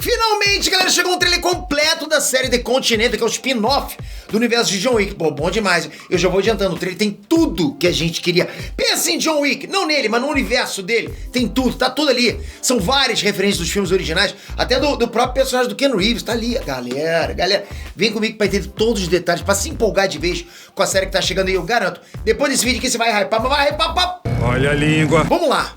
Finalmente, galera, chegou um trailer completo da série The Continental, que é o spin-off do universo de John Wick. Pô, bom demais. Eu já vou adiantando, o trailer tem tudo que a gente queria. Pensa em John Wick, não nele, mas no universo dele. Tem tudo, tá tudo ali. São várias referências dos filmes originais, até do próprio personagem do Ken Reeves, tá ali. Galera, vem comigo pra entender todos os detalhes, pra se empolgar de vez com a série que tá chegando aí, eu garanto. Depois desse vídeo aqui você vai hypar, mas vai hypar. Olha a língua. Vamos lá.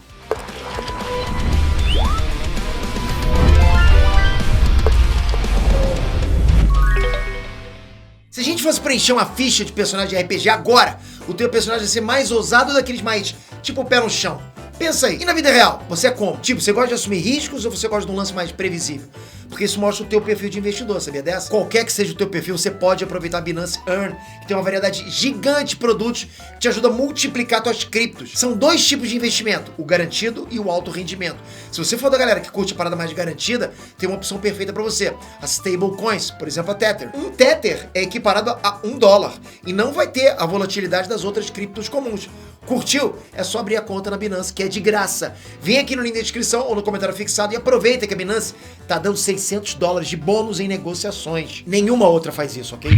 Se a gente fosse preencher uma ficha de personagem de RPG agora, o teu personagem ia ser mais ousado daqueles mais, tipo, pé no chão. Pensa aí, e na vida real, você é como? Tipo, você gosta de assumir riscos ou você gosta de um lance mais previsível? Porque isso mostra o teu perfil de investidor, sabia dessa? Qualquer que seja o teu perfil, você pode aproveitar a Binance Earn, que tem uma variedade gigante de produtos que te ajuda a multiplicar tuas criptos. São dois tipos de investimento, o garantido e o alto rendimento. Se você for da galera que curte a parada mais garantida, tem uma opção perfeita pra você. As stablecoins, por exemplo, a Tether. Um Tether é equiparado a $1 e não vai ter a volatilidade das outras criptos comuns. Curtiu? É só abrir a conta na Binance, que é de graça. Vem aqui no link da descrição ou no comentário fixado e aproveita que a Binance tá dando $600 de bônus em negociações. Nenhuma outra faz isso, ok?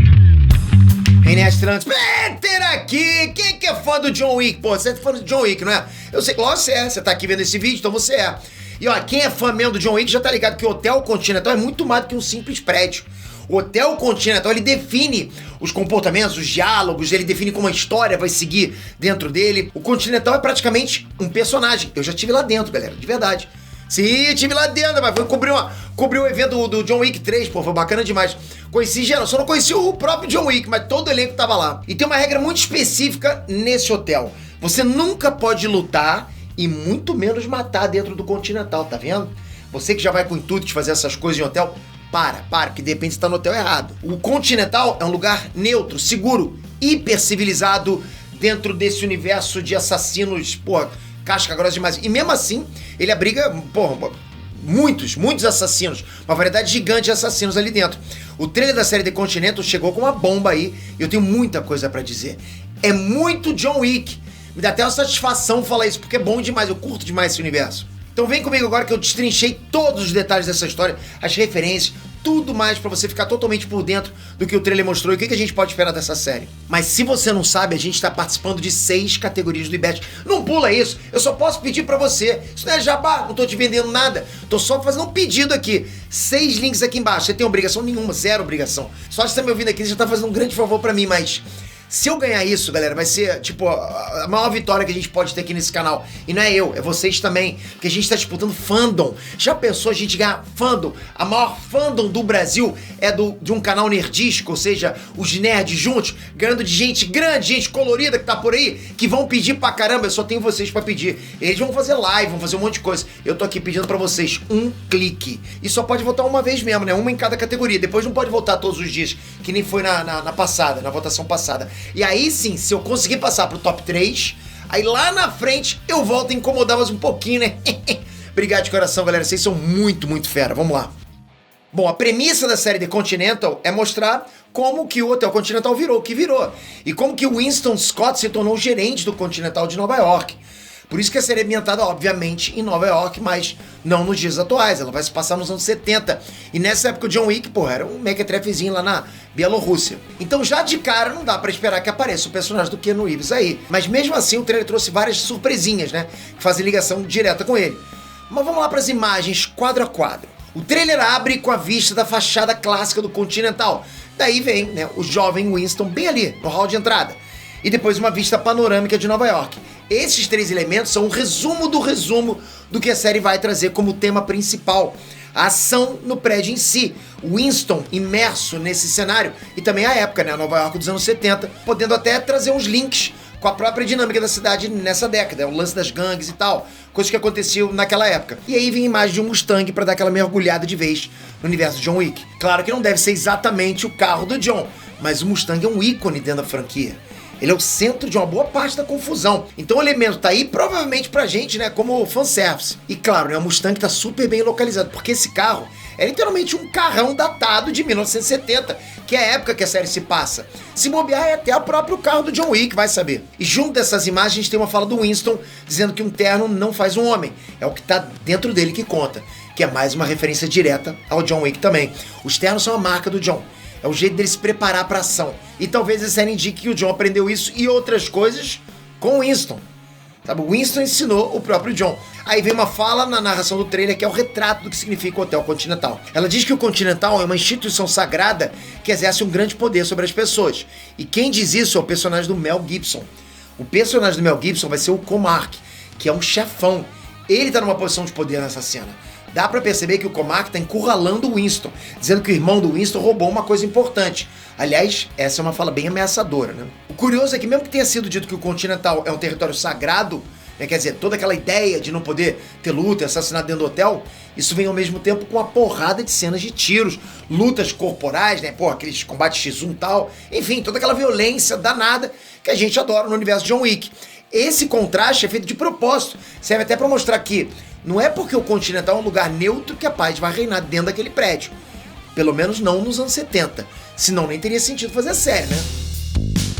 Inés Peter aqui! Quem que é fã do John Wick? Pô, você é fã do John Wick, não é? Eu sei que lógico você é, você tá aqui vendo esse vídeo, então você é. E ó, quem é fã mesmo do John Wick já tá ligado que o Hotel Continental é muito mais do que um simples prédio. O Hotel Continental, ele define os comportamentos, os diálogos, ele define como a história vai seguir dentro dele. O Continental é praticamente um personagem. Eu já estive lá dentro, galera, de verdade. Sim, estive lá dentro, mas foi cobrir o evento do John Wick 3, pô, foi bacana demais. Conheci geral, só não conheci o próprio John Wick, mas todo o elenco tava lá. E tem uma regra muito específica nesse hotel. Você nunca pode lutar e muito menos matar dentro do Continental, tá vendo? Você que já vai com o intuito de fazer essas coisas em hotel, para, que de repente você tá no hotel errado. O Continental é um lugar neutro, seguro, hiper civilizado dentro desse universo de assassinos, pô, casca grossa demais. E mesmo assim, ele abriga, pô, muitos assassinos, uma variedade gigante de assassinos ali dentro. O trailer da série The Continental chegou com uma bomba aí, e eu tenho muita coisa pra dizer. É muito John Wick. Me dá até uma satisfação falar isso, porque é bom demais, eu curto demais esse universo. Então vem comigo agora que eu destrinchei todos os detalhes dessa história, as referências, tudo mais pra você ficar totalmente por dentro do que o trailer mostrou e o que a gente pode esperar dessa série. Mas se você não sabe, a gente tá participando de 6 categorias do IBET. Não pula isso, eu só posso pedir pra você. Isso não é jabá, não tô te vendendo nada. Tô só fazendo um pedido aqui. 6 links aqui embaixo, você tem obrigação nenhuma, zero obrigação. Só de você tá me ouvindo aqui, você já tá fazendo um grande favor pra mim, mas... se eu ganhar isso, galera, vai ser, tipo, a maior vitória que a gente pode ter aqui nesse canal. E não é eu, é vocês também. Porque a gente tá disputando fandom. Já pensou a gente ganhar fandom? A maior fandom do Brasil é de um canal nerdístico, ou seja, os nerds juntos, ganhando de gente grande, gente colorida que tá por aí, que vão pedir pra caramba. Eu só tenho vocês pra pedir. Eles vão fazer live, vão fazer um monte de coisa. Eu tô aqui pedindo pra vocês um clique. E só pode votar uma vez mesmo, né? Uma em cada categoria. Depois não pode votar todos os dias, que nem foi na passada, na votação passada. E aí sim, se eu conseguir passar pro top 3, aí lá na frente eu volto a incomodar mais um pouquinho, né? Obrigado de coração, galera. Vocês são muito fera. Vamos lá. Bom, a premissa da série The Continental é mostrar como que o Hotel Continental virou o que virou. E como que o Winston Scott se tornou o gerente do Continental de Nova York. Por isso que a série é ambientada, obviamente, em Nova York, mas não nos dias atuais. Ela vai se passar nos anos 70. E nessa época o John Wick, porra, era um mequetrefezinho lá na Bielorrússia. Então já de cara não dá pra esperar que apareça o personagem do Ken Reeves aí. Mas mesmo assim o trailer trouxe várias surpresinhas, né? Que fazem ligação direta com ele. Mas vamos lá pras imagens quadro a quadro. O trailer abre com a vista da fachada clássica do Continental. Daí vem, né, o jovem Winston bem ali, no hall de entrada. E depois uma vista panorâmica de Nova York. Esses 3 elementos são um resumo do que a série vai trazer como tema principal. A ação no prédio em si, Winston imerso nesse cenário e também a época, né, a Nova York dos anos 70, podendo até trazer uns links com a própria dinâmica da cidade nessa década, o lance das gangues e tal, coisas que aconteciam naquela época. E aí vem a imagem de um Mustang para dar aquela mergulhada de vez no universo de John Wick. Claro que não deve ser exatamente o carro do John, mas o Mustang é um ícone dentro da franquia. Ele é o centro de uma boa parte da confusão. Então o elemento tá aí provavelmente pra gente, né, como fanservice. E claro, né, o Mustang tá super bem localizado, porque esse carro É literalmente um carrão datado de 1970, que é a época que a série se passa. Se bobear, é até o próprio carro do John Wick, vai saber. E junto dessas imagens tem uma fala do Winston dizendo que um terno não faz um homem, é o que tá dentro dele que conta, que é mais uma referência direta ao John Wick também. Os ternos são a marca do John, é o jeito dele se preparar pra ação. E talvez a série indique que o John aprendeu isso e outras coisas com o Winston. Sabe, o Winston ensinou o próprio John. Aí vem uma fala na narração do trailer que é o retrato do que significa o Hotel Continental. Ela diz que o Continental é uma instituição sagrada que exerce um grande poder sobre as pessoas. E quem diz isso é o personagem do Mel Gibson. O personagem do Mel Gibson vai ser o Comarc, que é um chefão. Ele tá numa posição de poder nessa cena. Dá pra perceber que o Comarc tá encurralando o Winston, dizendo que o irmão do Winston roubou uma coisa importante. Aliás, essa é uma fala bem ameaçadora, né? O curioso é que mesmo que tenha sido dito que o Continental é um território sagrado, né, quer dizer, toda aquela ideia de não poder ter luta, assassinato dentro do hotel, isso vem ao mesmo tempo com uma porrada de cenas de tiros, lutas corporais, né, aqueles combates X1 e tal, enfim, toda aquela violência danada que a gente adora no universo de John Wick. Esse contraste é feito de propósito, serve até pra mostrar que não é porque o Continental é um lugar neutro que a paz vai reinar dentro daquele prédio. Pelo menos não nos anos 70. Senão nem teria sentido fazer a série, né?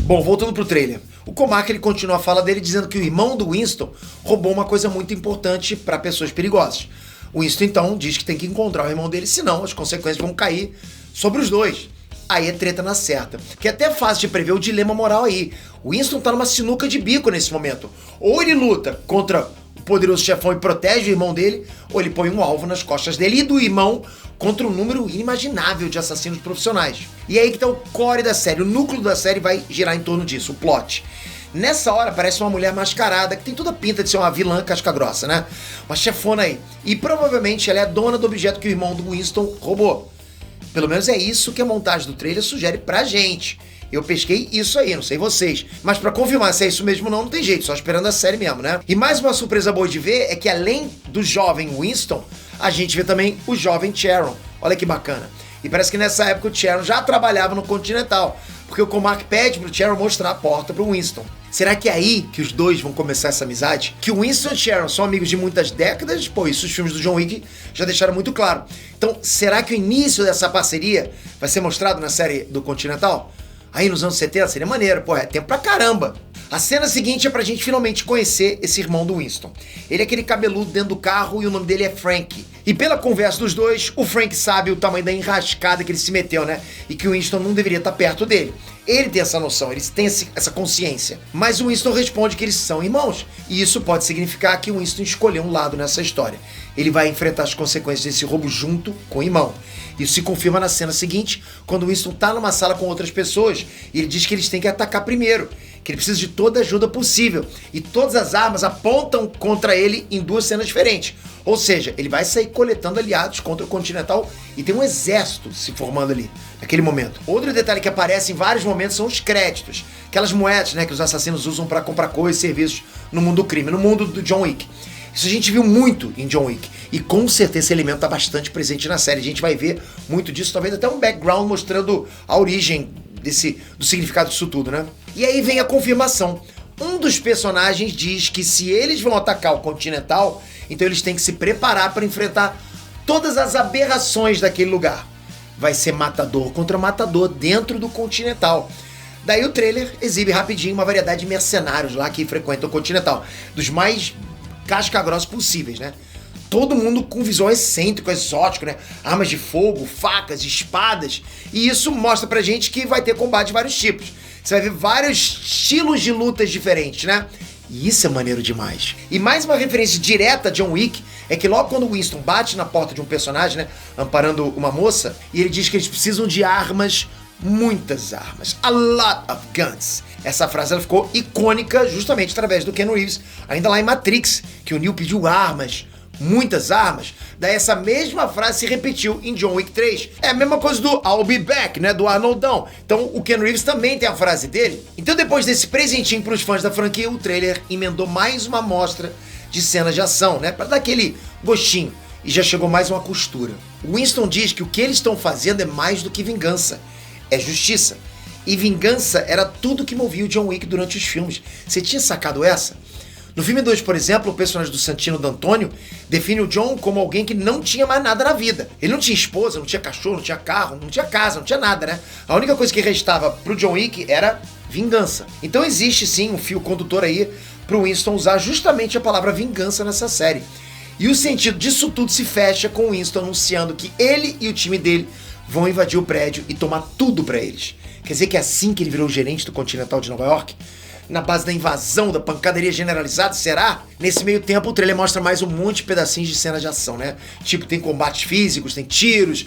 Bom, voltando pro trailer. O Comarc, ele continua a fala dele dizendo que o irmão do Winston roubou uma coisa muito importante para pessoas perigosas. O Winston, então, diz que tem que encontrar o irmão dele, senão as consequências vão cair sobre os dois. Aí é treta na certa. Que é até fácil de prever o dilema moral aí. O Winston tá numa sinuca de bico nesse momento. Ou ele luta contra o poderoso chefão e protege o irmão dele, ou ele põe um alvo nas costas dele e do irmão contra um número inimaginável de assassinos profissionais. E é aí que tá o core da série, o núcleo da série vai girar em torno disso, o plot. Nessa hora aparece uma mulher mascarada, que tem toda a pinta de ser uma vilã casca-grossa, né? Uma chefona aí. E provavelmente ela é a dona do objeto que o irmão do Winston roubou. Pelo menos é isso que a montagem do trailer sugere pra gente. Eu pesquei isso aí, não sei vocês. Mas pra confirmar se é isso mesmo não tem jeito, só esperando a série mesmo, né? E mais uma surpresa boa de ver é que além do jovem Winston, a gente vê também o jovem Sharon. Olha que bacana. E parece que nessa época o Sharon já trabalhava no Continental, porque o Comarc pede pro Sharon mostrar a porta pro Winston. Será que é aí que os dois vão começar essa amizade? Que o Winston e Sharon são amigos de muitas décadas? Pô, isso os filmes do John Wick já deixaram muito claro. Então, será que o início dessa parceria vai ser mostrado na série do Continental? Aí nos anos 70 seria maneiro, pô, é tempo pra caramba. A cena seguinte é pra gente finalmente conhecer esse irmão do Winston. Ele é aquele cabeludo dentro do carro e o nome dele é Frank. E pela conversa dos dois, o Frank sabe o tamanho da enrascada que ele se meteu, né? E que o Winston não deveria estar perto dele. Ele tem essa noção, ele tem essa consciência. Mas o Winston responde que eles são irmãos. E isso pode significar que o Winston escolheu um lado nessa história. Ele vai enfrentar as consequências desse roubo junto com o irmão. Isso se confirma na cena seguinte, quando o Winston tá numa sala com outras pessoas e ele diz que eles têm que atacar primeiro, que ele precisa de toda a ajuda possível. E todas as armas apontam contra ele em duas cenas diferentes. Ou seja, ele vai sair coletando aliados contra o Continental e tem um exército se formando ali, naquele momento. Outro detalhe que aparece em vários momentos são os créditos. Aquelas moedas, né, que os assassinos usam para comprar coisas e serviços no mundo do crime, no mundo do John Wick. Isso a gente viu muito em John Wick. E com certeza esse elemento está bastante presente na série. A gente vai ver muito disso, talvez até um background mostrando a origem do significado disso tudo, né? E aí vem a confirmação. Um dos personagens diz que se eles vão atacar o Continental, então eles têm que se preparar para enfrentar todas as aberrações daquele lugar. Vai ser matador contra matador dentro do Continental. Daí o trailer exibe rapidinho uma variedade de mercenários lá que frequentam o Continental. Dos mais casca-grossos possíveis, né? Todo mundo com visual excêntrico, exótico, né? Armas de fogo, facas, espadas. E isso mostra pra gente que vai ter combate de vários tipos. Você vai ver vários estilos de lutas diferentes, né? E isso é maneiro demais. E mais uma referência direta a John Wick é que logo quando o Winston bate na porta de um personagem, né? Amparando uma moça, e ele diz que eles precisam de armas, muitas armas. A lot of guns. Essa frase ela ficou icônica justamente através do Ken Reeves, ainda lá em Matrix, que o Neo pediu armas, muitas armas. Daí essa mesma frase se repetiu em John Wick 3. É a mesma coisa do I'll be back, né, do Arnoldão. Então o Ken Reeves também tem a frase dele. Então depois desse presentinho pros fãs da franquia, o trailer emendou mais uma amostra de cenas de ação, né, para dar aquele gostinho. E já chegou mais uma costura. O Winston diz que o que eles estão fazendo é mais do que vingança, é justiça. E vingança era tudo que movia o John Wick durante os filmes. Você tinha sacado essa? No filme 2, por exemplo, o personagem do Santino D'Antônio define o John como alguém que não tinha mais nada na vida. Ele não tinha esposa, não tinha cachorro, não tinha carro, não tinha casa, não tinha nada, né? A única coisa que restava pro John Wick era vingança. Então existe sim um fio condutor aí pro Winston usar justamente a palavra vingança nessa série. E o sentido disso tudo se fecha com o Winston anunciando que ele e o time dele vão invadir o prédio e tomar tudo pra eles. Quer dizer que é assim que ele virou o gerente do Continental de Nova York? Na base da invasão, da pancadaria generalizada, será? Nesse meio tempo, o trailer mostra mais um monte de pedacinhos de cena de ação, né? Tipo, tem combates físicos, tem tiros,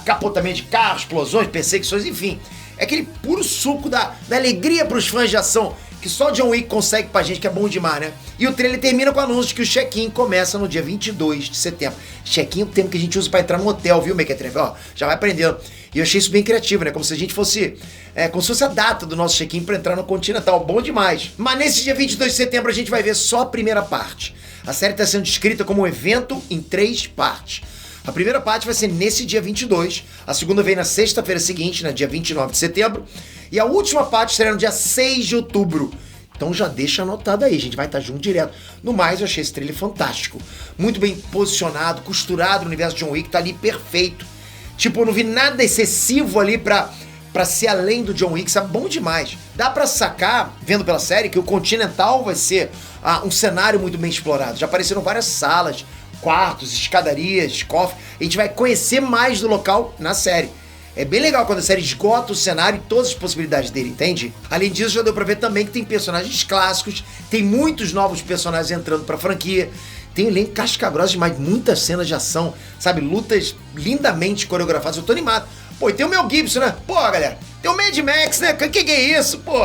capotamento de carros, explosões, perseguições, enfim. É aquele puro suco da alegria pros fãs de ação que só John Wick consegue pra gente, que é bom demais, né? E o trailer termina com o anúncio de que o check-in começa no dia 22 de setembro. Check-in é o termo que a gente usa pra entrar no hotel, viu, Mequetrefe? Ó, já vai aprendendo. E eu achei isso bem criativo, né? Como se a gente fosse... como se fosse a data do nosso check-in pra entrar no Continental. Bom demais. Mas nesse dia 22 de setembro a gente vai ver só a primeira parte. A série tá sendo descrita como um evento em 3 partes. A primeira parte vai ser nesse dia 22, a segunda vem na sexta-feira seguinte, dia 29 de setembro, e a última parte será no dia 6 de outubro. Então já deixa anotado aí, a gente vai estar junto direto. No mais, eu achei esse trailer fantástico. Muito bem posicionado, costurado no universo de John Wick, tá ali perfeito. Tipo, eu não vi nada excessivo ali pra ser além do John Wick, sabe? Bom demais. Dá pra sacar, vendo pela série, que o Continental vai ser um cenário muito bem explorado. Já apareceram várias salas, quartos, escadarias, cofres. A gente vai conhecer mais do local na série. É bem legal quando a série esgota o cenário e todas as possibilidades dele, entende? Além disso, já deu pra ver também que tem personagens clássicos, tem muitos novos personagens entrando pra franquia, tem elenco casca-grossa demais, muitas cenas de ação, sabe? Lutas lindamente coreografadas. Eu tô animado. Pô, e tem o Mel Gibson, né? Pô, galera, tem o Mad Max, né? Que é isso, pô?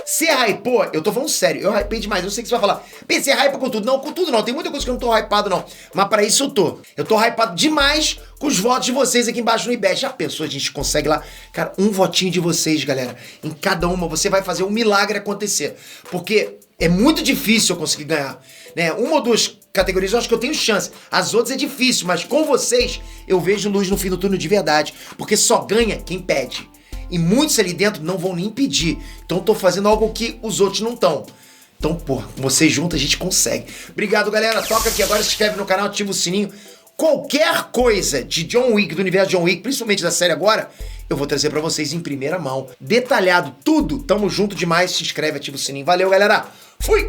Você hypou? Eu tô falando sério, eu hypei demais. Eu sei que você vai falar, você hypa com tudo. Não, com tudo não. Tem muita coisa que eu não tô hypado, não. Mas pra isso eu tô. Eu tô hypado demais com os votos de vocês aqui embaixo no IBET. Já pensou, a gente consegue lá? Cara, um votinho de vocês, galera. Em cada uma, você vai fazer um milagre acontecer. Porque é muito difícil eu conseguir ganhar, né? Uma ou duas categorias eu acho que eu tenho chance. As outras é difícil, mas com vocês eu vejo luz no fim do túnel de verdade. Porque só ganha quem pede. E muitos ali dentro não vão nem pedir. Então eu tô fazendo algo que os outros não estão. Então, pô, com vocês juntos a gente consegue. Obrigado, galera. Toca aqui agora, se inscreve no canal, ativa o sininho. Qualquer coisa de John Wick, do universo John Wick, principalmente da série agora, eu vou trazer pra vocês em primeira mão. Detalhado, tudo. Tamo junto demais. Se inscreve, ativa o sininho. Valeu, galera. Fui!